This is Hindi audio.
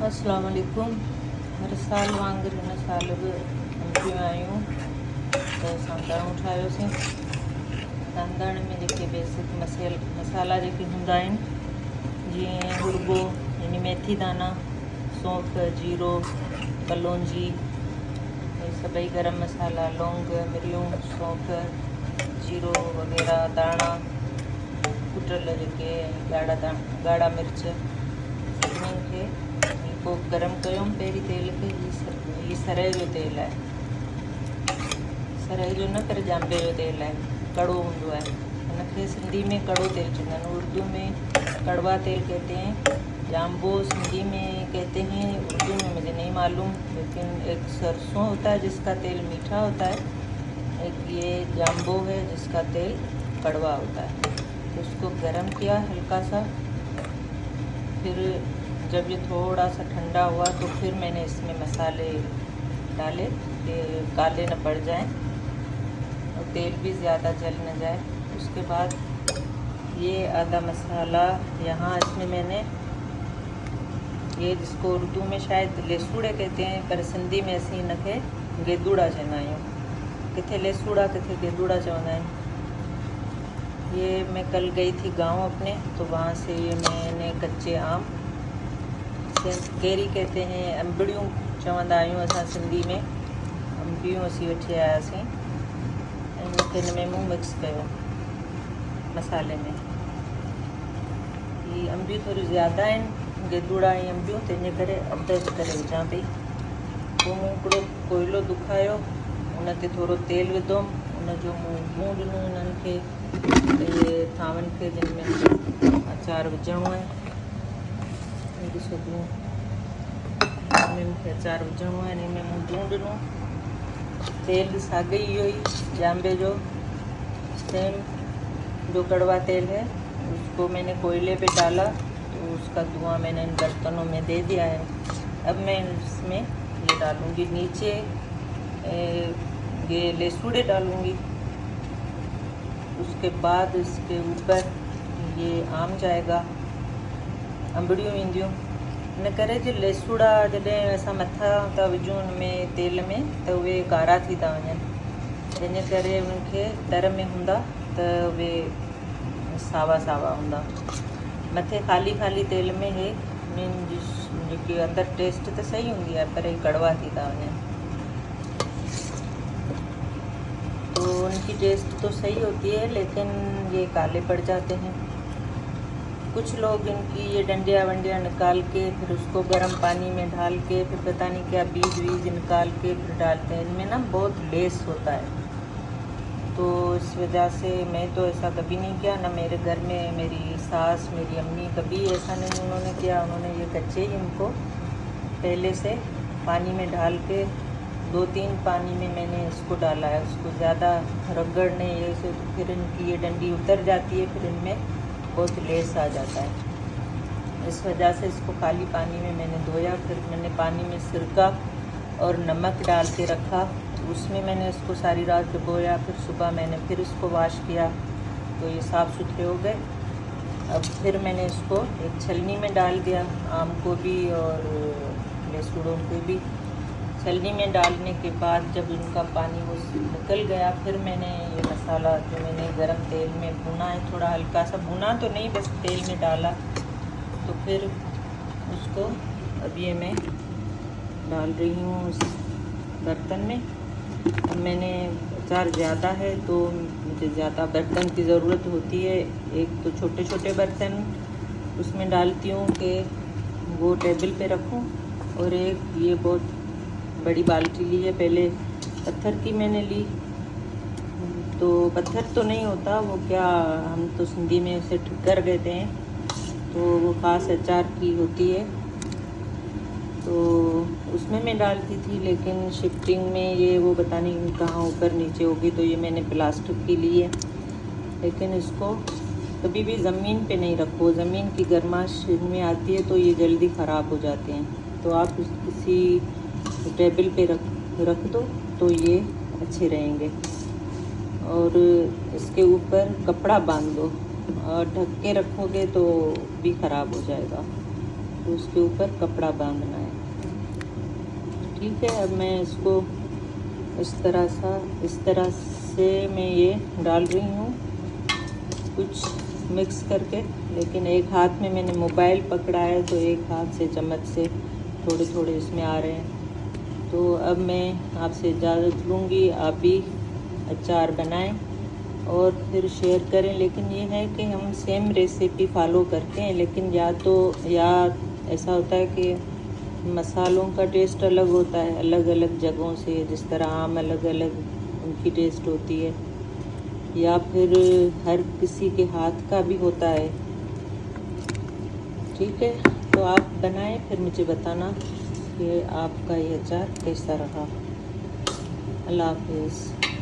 अस्सलाम वालेकुम। हर साल वांगुर हिन साल बि एमपियूं आहियूं त सांधण ठाहियोसीं। सांधण में जेके बेसिक मसाला जेके हूंदा आहिनि, जीअं हुरबो यानी मेथी दाना, सौंफ, जीरो, कलौंजी, ये सभई गरम मसाला, लौंग, मिरियूं, सौंफ, जीरो वग़ैरह, दाणा कुटल जेके ॻाढ़ा मिर्च, सभिनीनि खे पोइ गरम कयूं पहिरीं तेल खे। हीअ सरई जो तेल आहे, सरई जो न पर ॼांबे जो तेल आहे, कड़ो हूंदो है। हिनखे सिंधी में कड़ो तेल चवंदा आहिनि, उर्दू में कड़वा तेल कहते हैं। जाम्बो सिंधी में कहते हैं, उर्दू में मुझे नहीं मालूम, लेकिन एक सरसों होता है जिसका तेल मीठा होता है, एक ये जाम्बो है जिसका तेल कड़वा होता है। तो उसको गरम किया हल्का सा, फिर जब ये थोड़ा सा ठंडा हुआ तो फिर मैंने इसमें मसाले डाले कि काले न पड़ जाएं और तेल भी ज़्यादा जल न जाए। उसके बाद ये आधा मसाला यहाँ इसमें मैंने, ये जिसको उर्दू में शायद लेसूड़े कहते हैं, पर सिंधी में असीं हिनखे गेदूड़ा चवंदा आहियूं। किथे लेसूड़ा किथे गेदूड़ा चवंदा आहिनि। ये मैं कल गई थी गांव अपने, तो वहाँ से ये मैंने कच्चे आम, केरी कहते हैं, अंबड़ियूं चवंदा आहियूं असां सिंधी में, अंबियूं असीं वठी आयासीं ऐं हिन में मूं मिक्स कयो मसाले में। ही अंबियूं थोड़ी ज़्यादा आहिनि, गेदूड़ा ऐं अंबियूं, तंहिंजे करे अधु करे विझां पई। पोइ मूं हिकिड़ो कोयलो दुखायो, उन ते थोरो तेल विधोमि, उनजो मूं ॾिनो उन्हनि खे, इहे थांवनि खे जिन में अचार विझणो आहे। ॾिसो तूं हिननि खे अचार विझणो आहे, हिन में मूं लूणु ॾिनो, तेल साॻे इहो ई ॼांबे जो सेम जो कड़वा तेल है, उसको मैंने कोयले पे डाला, तो उसका धुआं मैंने इन बर्तनों में दे दिया है। अब मैं इसमें ये डालूँगी, नीचे ये लेसूड़े डालूँगी, उसके बाद इसके ऊपर ये आम जाएगा, अंबड़ियूं ईंदियूं। इन करे जो लेसूड़ा जॾहिं असां मथां था विझूं हुन में तेल में, त उहे कारा थी था वञनि, जंहिंजे करे उनखे तर में हूंदा त उहे सावा सावा हूंदा। मथे ख़ाली तेल में हे उन्हनि जी जेकी अंदरि टेस्ट त सही हूंदी आहे, पर हे कड़वा थी था वञनि। तो उनकी टेस्ट तो सही होती है, लेकिन ये काले पड़ जाते हैं। कुछ लोग इनकी ये डंडियाँ वंडियाँ निकाल के फिर उसको गर्म पानी में डाल के फिर पता नहीं क्या बीज वीज निकाल के फिर डालते हैं। इनमें ना बहुत लेस होता है, तो इस वजह से मैं तो ऐसा कभी नहीं किया, ना मेरे घर में मेरी सास मेरी अम्मी कभी ऐसा नहीं उन्होंने किया। उन्होंने ये कच्चे ही इनको पहले से पानी में डाल के 2-3 पानी में मैंने इसको डाला है, उसको ज़्यादा रगड़ने ये से तो फिर इनकी ये डंडी उतर जाती है, फिर इनमें बहुत लेस आ जाता है। इस वजह से इसको खाली पानी में मैंने धोया, फिर मैंने पानी में सिरका और नमक डाल के रखा, उसमें मैंने इसको सारी रात भिगोया, फिर सुबह मैंने फिर इसको वॉश किया, तो ये साफ़ सुथरे हो गए। अब फिर मैंने इसको एक छलनी में डाल दिया, आम को भी और लेसूड़ों को भी। छलनी में डालने के बाद जब इनका पानी वो निकल गया, फिर मैंने ये मसाला जो मैंने गरम तेल में भुना है, थोड़ा हल्का सा भुना तो नहीं, बस तेल में डाला, तो फिर उसको अब ये मैं डाल रही हूँ उस बर्तन में। अब मैंने अचार ज़्यादा है तो मुझे ज़्यादा बर्तन की ज़रूरत होती है। एक तो छोटे छोटे बर्तन उसमें डालती हूँ कि वो टेबल पे रखूँ, और एक ये बहुत बड़ी बाल्टी ली है, पहले पत्थर की मैंने ली, तो पत्थर तो नहीं होता वो, क्या हम तो सिंधी में उसे ठिक्कर कहते हैं, तो वो ख़ास अचार की होती है, तो उसमें मैं डालती थी। लेकिन शिफ्टिंग में ये वो पता नहीं कहाँ ऊपर नीचे होगी, तो ये मैंने प्लास्टिक की ली है। लेकिन इसको कभी भी ज़मीन पे नहीं रखो, ज़मीन की गर्माश इनमें आती है तो ये जल्दी ख़राब हो जाते हैं। तो आप किसी टेबल पे रख दो तो ये अच्छे रहेंगे, और इसके ऊपर कपड़ा बांध दो, और ढक के रखोगे तो भी ख़राब हो जाएगा। तो उसके ऊपर कपड़ा बांधना है। ठीक है, अब मैं इसको इस तरह से मैं ये डाल रही हूँ कुछ मिक्स करके, लेकिन एक हाथ में मैंने मोबाइल पकड़ा है तो एक हाथ से चम्मच से थोड़े थोड़े इसमें आ रहे हैं। तो अब मैं आपसे इजाज़त लूँगी, आप भी अचार बनाएं और फिर शेयर करें। लेकिन ये है कि हम सेम रेसिपी फॉलो करते हैं, लेकिन या ऐसा होता है कि मसालों का टेस्ट अलग होता है अलग अलग जगहों से, जिस तरह आम अलग अलग उनकी टेस्ट होती है, या फिर हर किसी के हाथ का भी होता है। ठीक है, तो आप बनाएं फिर मुझे बताना कि आपका ये अचार कैसा रहा। अल्लाह हाफिज़।